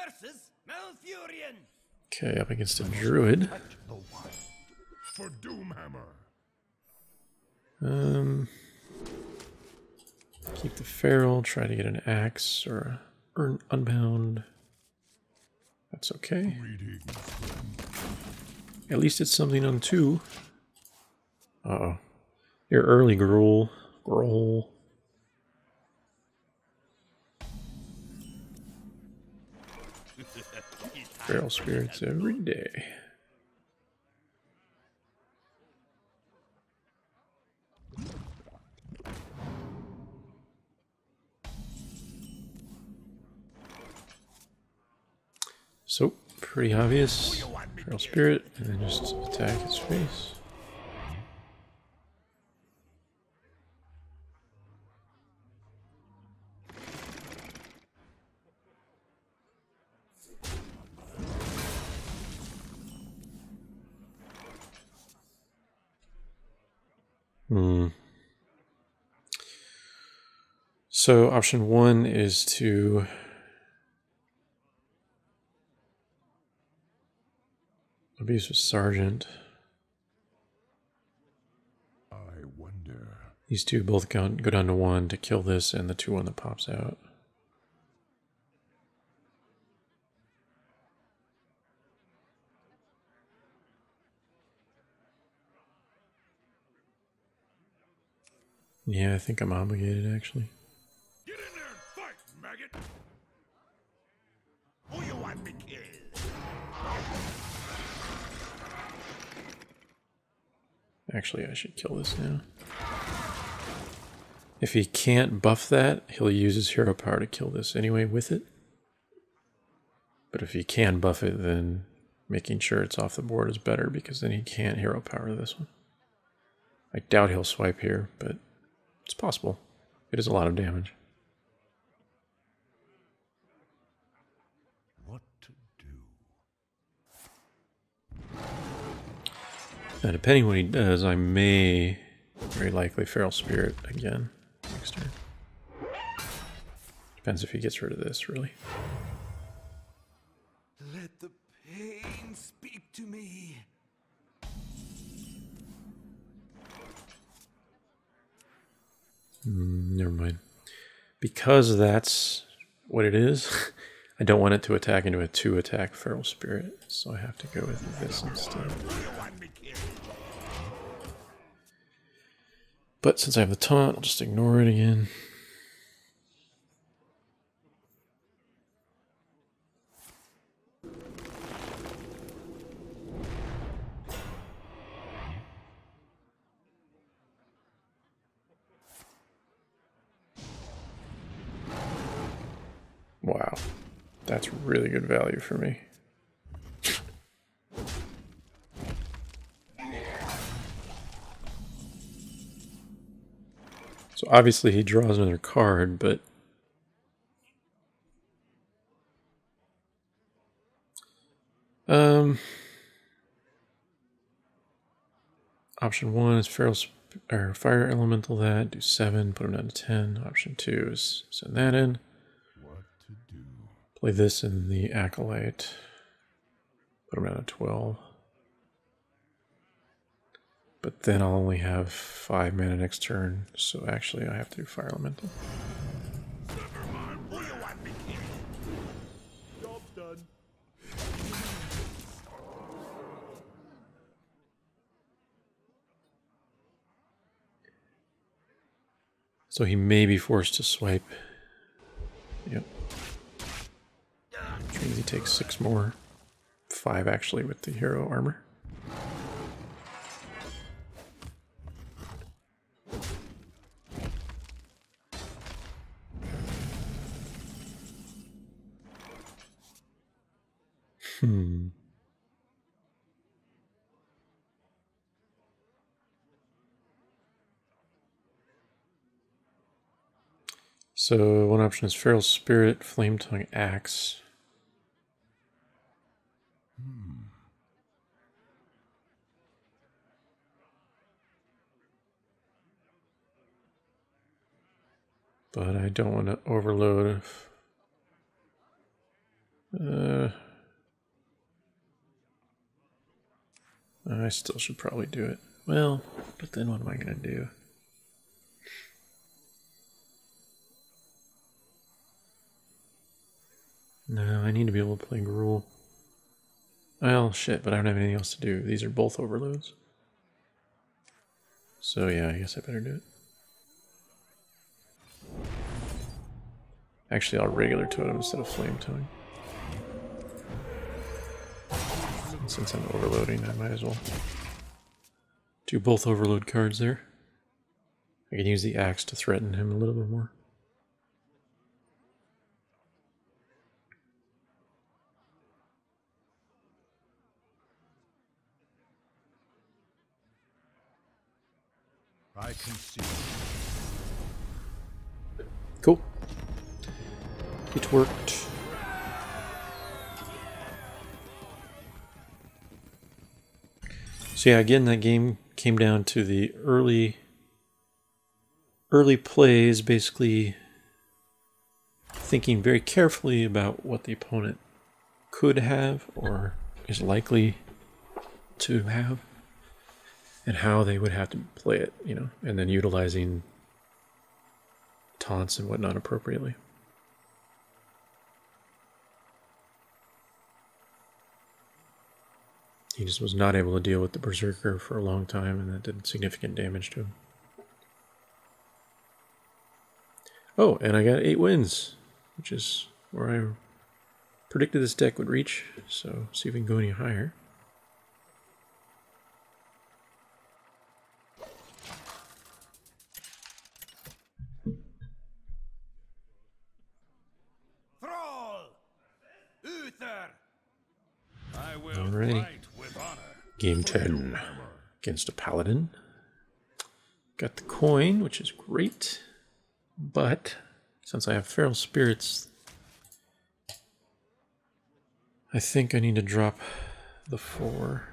versus Malfurion. Okay, up against a druid. For Doomhammer. Keep the feral, try to get an axe or an unbound. That's okay. Greetings. At least it's something on 2. Uh-oh. You're early, Gruul. Gruul. Feral spirits every day. So, pretty obvious. Feral spirit, and then just attack its face. So option 1 is to abuse with Sergeant. I wonder. These two both go down to 1 to kill this and the 2-1 that pops out. Yeah, I think I'm obligated actually. Get in there and fight, maggot! Who you want me killed? Actually, I should kill this now. If he can't buff that, he'll use his hero power to kill this anyway with it. But if he can buff it, then making sure it's off the board is better because then he can't hero power this one. I doubt he'll swipe here, but it's possible. It is a lot of damage. What to do? Now, depending on what he does, I may very likely Feral Spirit again next turn. Depends if he gets rid of this, really. Let the pain speak to me. Never mind. Because that's what it is, I don't want it to attack into a 2-attack Feral Spirit, so I have to go with this instead. But since I have the taunt, I'll just ignore it again. Wow, that's really good value for me. So obviously he draws another card, but option 1 is Fire Elemental that, do 7, put him down to 10. Option 2 is send that in. What to do? Play this in the Acolyte. Put him down to 12. But then I'll only have 5 mana next turn, so actually I have to do Fire Elemental. Who you want me killed? Job's done. So he may be forced to swipe. Yep. Which means he takes 6 more. 5 actually with the hero armor. So one option is Feral Spirit, Flame Tongue Axe. But I don't want to overload. I still should probably do it. Well, but then what am I going to do? No, I need to be able to play Gruul. Well, shit, but I don't have anything else to do. These are both overloads. So yeah, I guess I better do it. Actually, I'll regular totem instead of flame totem. Since I'm overloading, I might as well do both overload cards there. I can use the axe to threaten him a little bit more. I can see. Cool. It worked. So yeah, again, that game came down to the early plays, basically thinking very carefully about what the opponent could have or is likely to have, and how they would have to play it, you know, and then utilizing taunts and whatnot appropriately. He just was not able to deal with the Berserker for a long time, and that did significant damage to him. Oh, and I got 8 wins, which is where I predicted this deck would reach, so see if we can go any higher. Thrall! Uther! I will Alrighty. fight with honor. Game 10 against a Paladin. Got the coin, which is great, but since I have Feral Spirits, I think I need to drop the 4.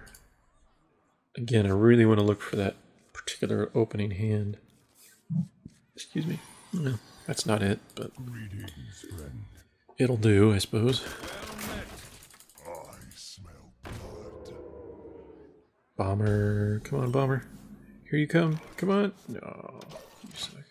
Again, I really want to look for that particular opening hand. Excuse me. No, that's not it, but Greetings, friend. it'll do, I suppose. I smell blood. Bomber, come on, Bomber. Here you come. Come on. No, you suck.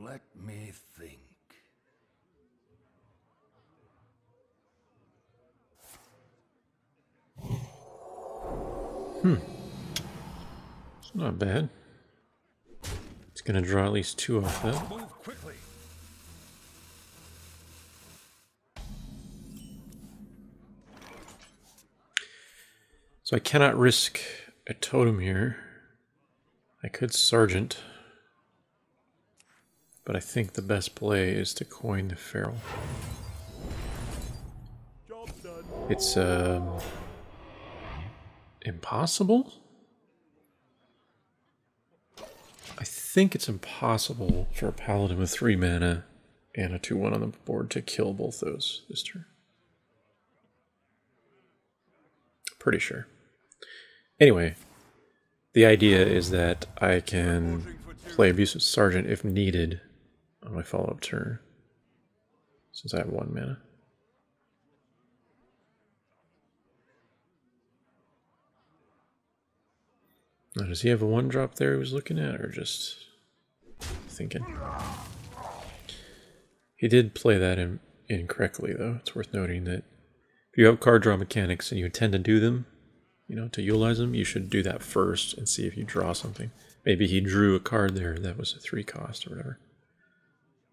Let me think. It's not bad. It's going to draw at least 2 off that. Move quickly. So I cannot risk a totem here. I could Sergeant, but I think the best play is to coin the Feral. Job done. It's impossible? I think it's impossible for a Paladin with 3 mana and a 2/1 on the board to kill both those this turn. Pretty sure. Anyway, the idea is that I can play Abusive Sergeant if needed on my follow-up turn, since I have 1 mana. Now, does he have a 1-drop there he was looking at, or just thinking? He did play that incorrectly, though. It's worth noting that if you have card draw mechanics and you intend to do them, you know, to utilize them, you should do that first and see if you draw something. Maybe he drew a card there that was a 3 cost or whatever.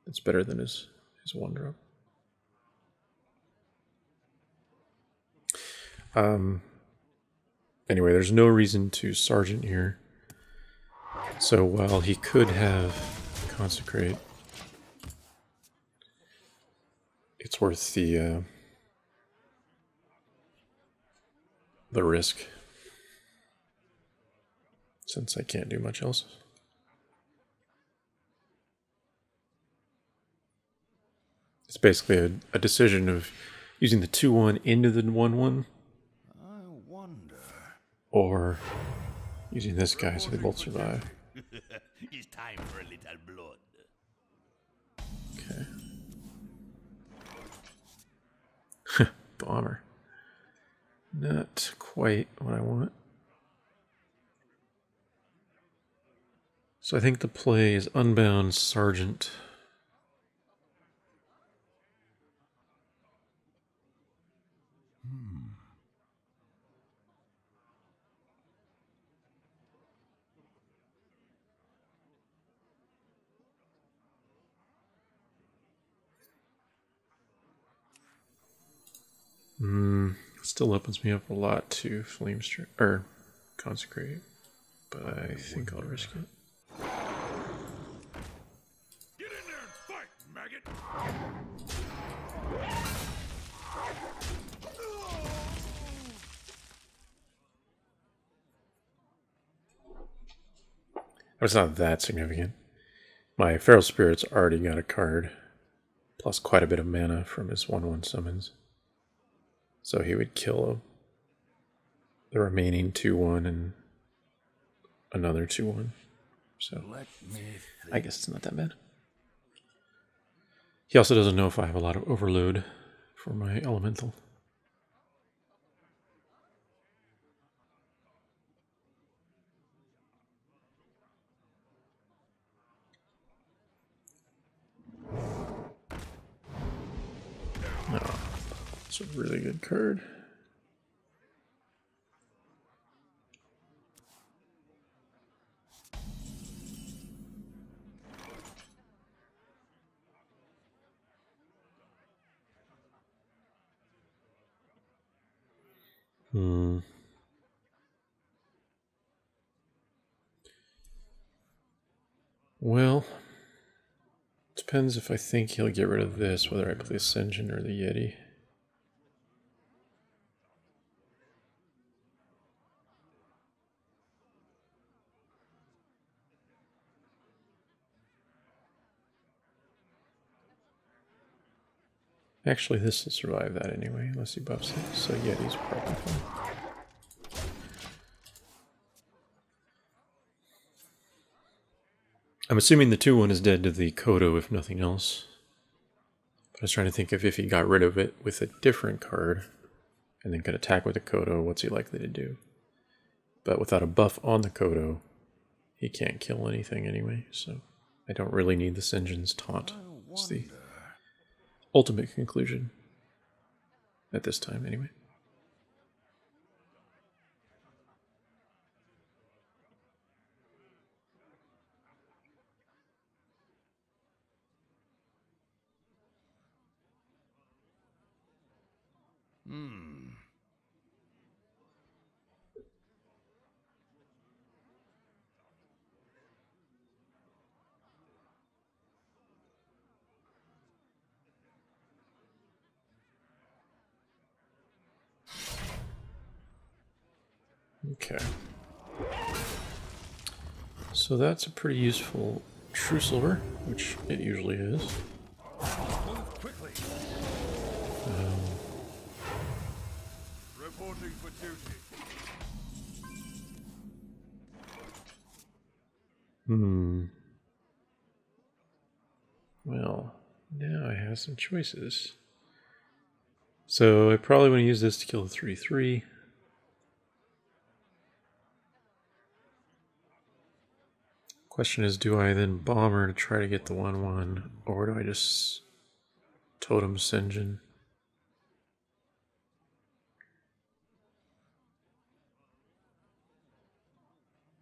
It's better than his 1-drop. Anyway, there's no reason to Sergeant here. So while he could have Consecrate, it's worth the risk, since I can't do much else. It's basically a decision of using the 2/1 into the 1/1, I wonder. or using this guy so they both survive. It's time for a little blood. Okay. Bomber. Not quite what I want. So I think the play is Unbound Sergeant. Still opens me up a lot to Flame Strike or Consecrate, but I think I'll risk it. Get in there and fight, maggot! It's not that significant. My Feral Spirit's already got a card, plus quite a bit of mana from his 1/1 summons. So he would kill the remaining 2/1 and another 2/1. So I guess it's not that bad. He also doesn't know if I have a lot of overload for my elemental. Oh, it's a really good card. Well, depends if I think he'll get rid of this, whether I play Ascension or the Yeti. Actually, this will survive that anyway, unless he buffs it, so Yeti's probably fine. I'm assuming the 2/1 is dead to the Kodo, if nothing else. But I was trying to think of if he got rid of it with a different card, and then could attack with the Kodo, what's he likely to do? But without a buff on the Kodo, he can't kill anything anyway, so I don't really need the Sinjin's taunt. It's the ultimate conclusion. At this time, anyway. Okay. So that's a pretty useful True Silver, which it usually is. Move quickly. Reporting for duty. Well, now I have some choices. So I probably want to use this to kill the 3/3. Question is, do I then Bomber to try to get the 1/1, or do I just Totem Sinjin?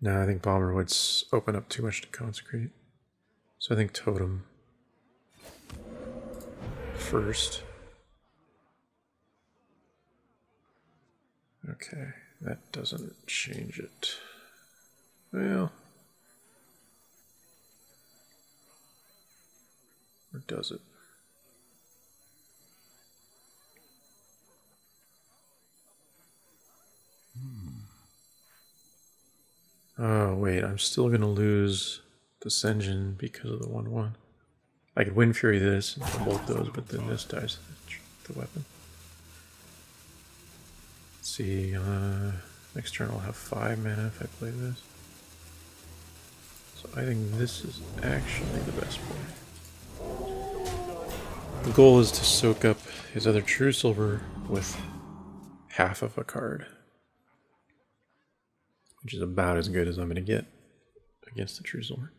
No, I think Bomber would open up too much to Consecrate. So I think Totem first. Okay. That doesn't change it. Well, or does it? Oh, wait, I'm still going to lose the Senjin because of the 1-1. I could Wind Fury this and bolt those, but then this dies the weapon. Let's see, next turn I'll have 5 mana if I play this. So I think this is actually the best play. The goal is to soak up his other True Silver with half of a card, which is about as good as I'm going to get against the True Silver.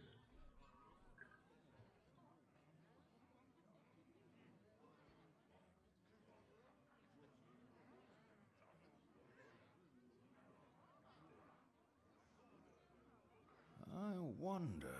I wonder.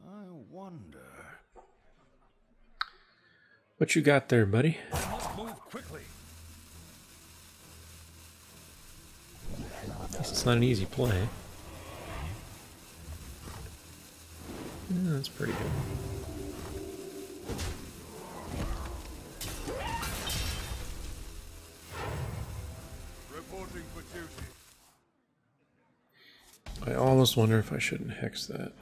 I wonder. What you got there, buddy? Move quickly. It's not an easy play. Yeah, that's pretty good. Reporting for duty. I almost wonder if I shouldn't hex that.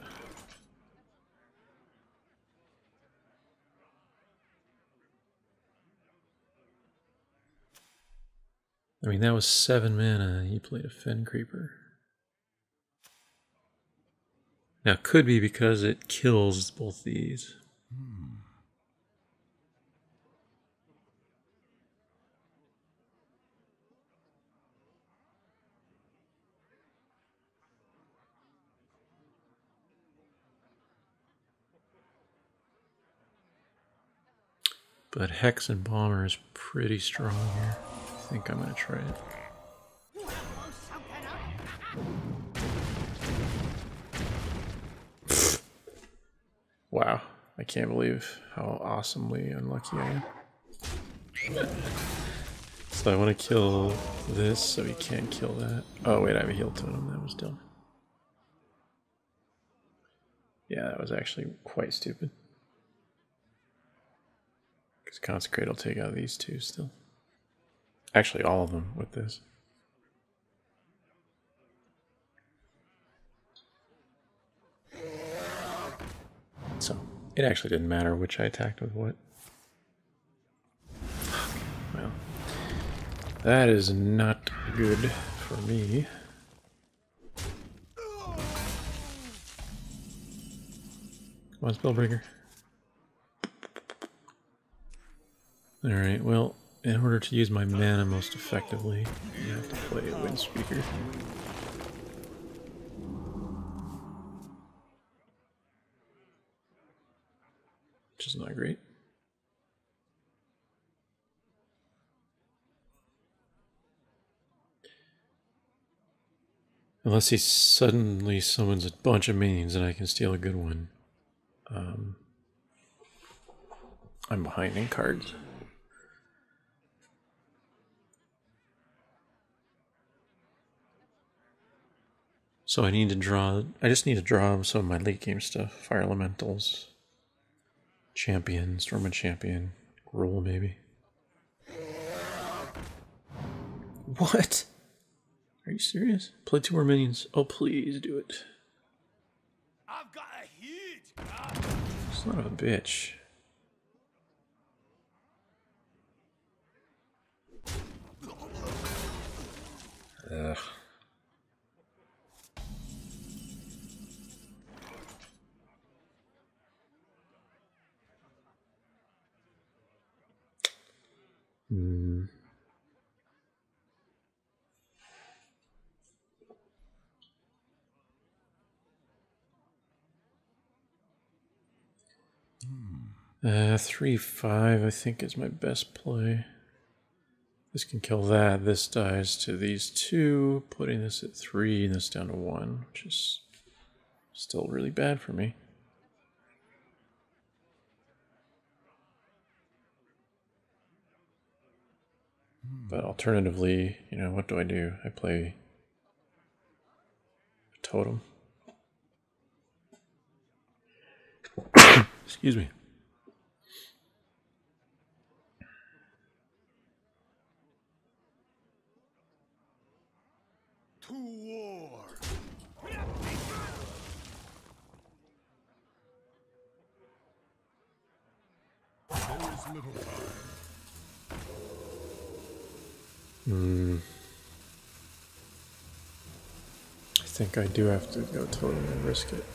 I mean, that was 7 mana. He played a Fen Creeper. Now, it could be because it kills both these. But Hex and Bomber is pretty strong here. I think I'm going to try it. Wow, I can't believe how awesomely unlucky I am. So I want to kill this so he can't kill that. Oh wait, I have a heal totem, that was dumb. Yeah, that was actually quite stupid. Because Consecrate will take out these two still. Actually, all of them with this. So, it actually didn't matter which I attacked with what. Well, that is not good for me. Come on, Spellbreaker. Alright, well, in order to use my mana most effectively, I have to play a Wind Speaker. Which is not great. Unless he suddenly summons a bunch of minions and I can steal a good one. I'm behind in cards. So I need to draw, I just need to draw some of my late game stuff. Fire Elementals, Champion, Stormwind Champion, Roll maybe. What? Are you serious? Play 2 more minions. Oh, please do it. I've got a huge. Son of a bitch. Ugh. Hmm. 3/5 I think is my best play. This can kill that. This dies to these two, putting this at 3 and this down to 1, which is still really bad for me. But alternatively, you know, what do? I play a totem. Excuse me. To war. There is little time. I think I do have to go totem and risk it.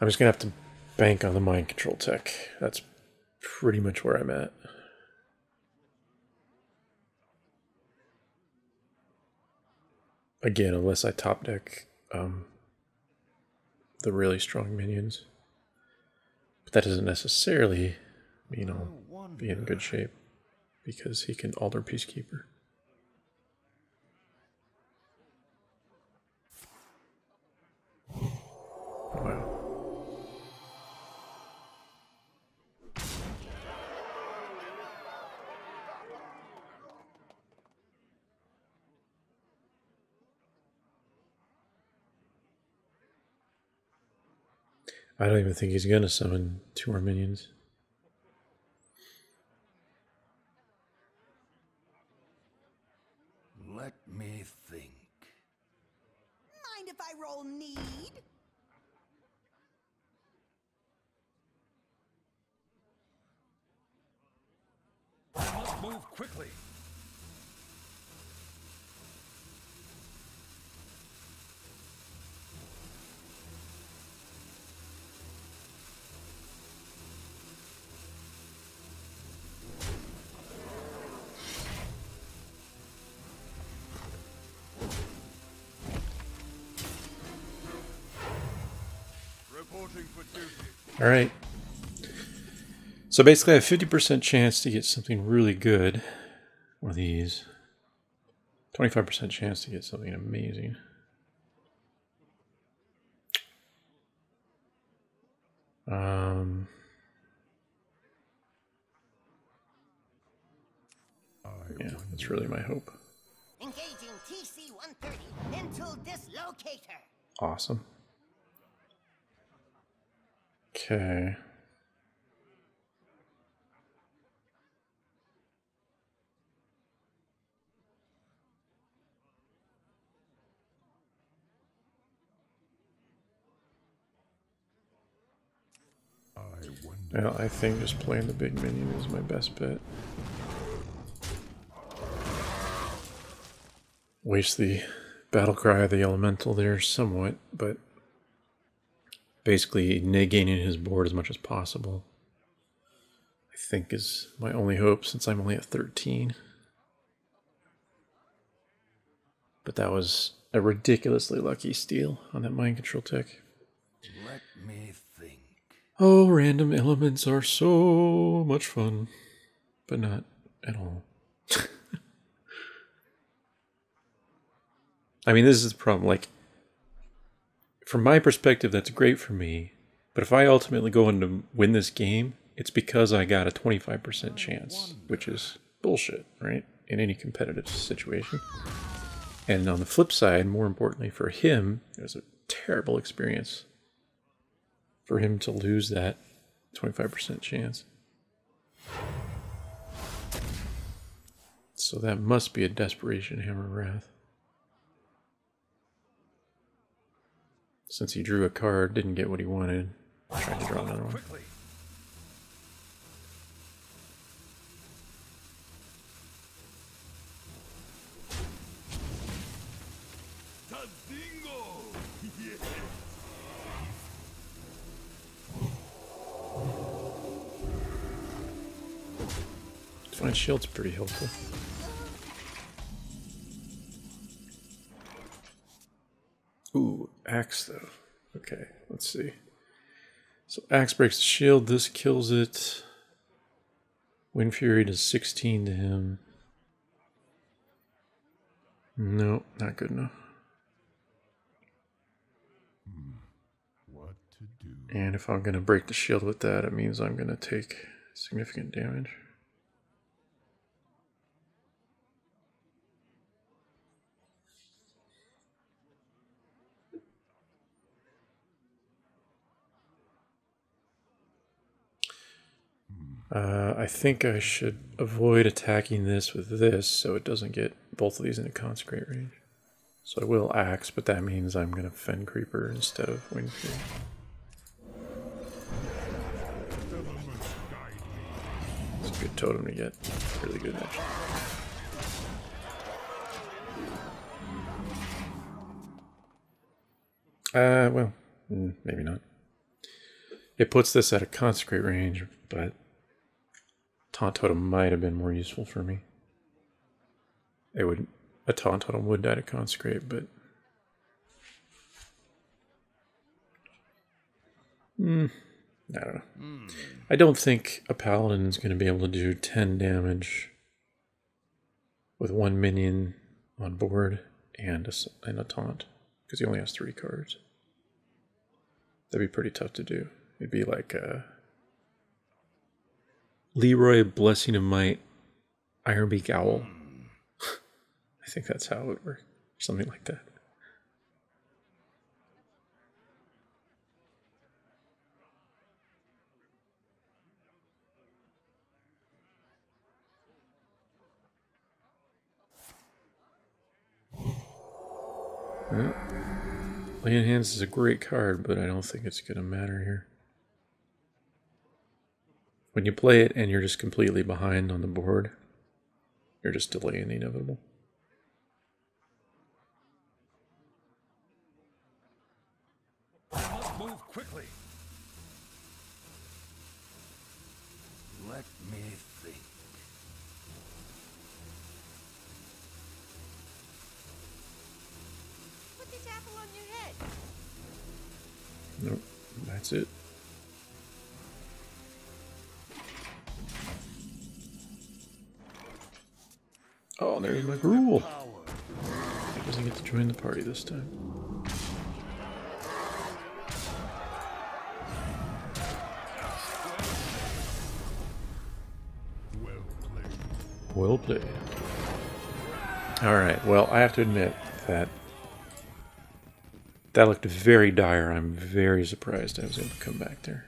I'm just gonna have to bank on the mind control tech. That's pretty much where I'm at. Again, unless I top deck the really strong minions. But that doesn't necessarily mean I'll be in good shape, because he can alter Peacekeeper. Wow. I don't even think he's gonna summon 2 more minions. Let me think. Mind if I roll need? I must move quickly. Reporting for duty. All right. So basically I have 50% chance to get something really good, or these. 25% chance to get something amazing. Yeah, that's really my hope. Engaging TC-130 into dislocator. Awesome. Okay. Well, I think just playing the big minion is my best bet. Waste the battle cry of the elemental there somewhat, but basically negating his board as much as possible, I think, is my only hope, since I'm only at 13. But that was a ridiculously lucky steal on that mind control tech. Let me think. Oh, random elements are so much fun, but not at all. I mean, this is the problem. Like, from my perspective, that's great for me. But if I ultimately go on to win this game, it's because I got a 25% chance, which is bullshit, right? In any competitive situation. And on the flip side, more importantly for him, it was a terrible experience for him to lose that 25% chance. So that must be a desperation hammer wrath. Since he drew a card, didn't get what he wanted, tried to draw another one. Quickly. Fine shield's pretty helpful. Ooh, axe though. Okay, let's see. So axe breaks the shield, this kills it. Wind Fury does 16 to him. No, not good enough. What to do? And if I'm going to break the shield with that, it means I'm going to take significant damage. I think I should avoid attacking this with this so it doesn't get both of these into consecrate range. So I will axe, but that means I'm going to Fen Creeper instead of Wind Fury. It's a good totem to get. Really good actually. Well, maybe not. It puts this at a consecrate range, but Taunt Totem might have been more useful for me. A Taunt Totem would die to consecrate, but I don't know. I don't think a Paladin is going to be able to do 10 damage with one minion on board and a taunt, because he only has 3 cards. That'd be pretty tough to do. It'd be like Leroy Blessing of Might, Ironbeak Owl. I think that's how it would work. Something like that. Well, Lay in Hands is a great card, but I don't think it's going to matter here. When you play it and you're just completely behind on the board, you're just delaying the inevitable. Let's move quickly. Let me think. Put this apple on your head. Nope, that's it. Oh, there's my Gruul. He doesn't get to join the party this time. Well played. Alright, well, I have to admit that that looked very dire. I'm very surprised I was able to come back there.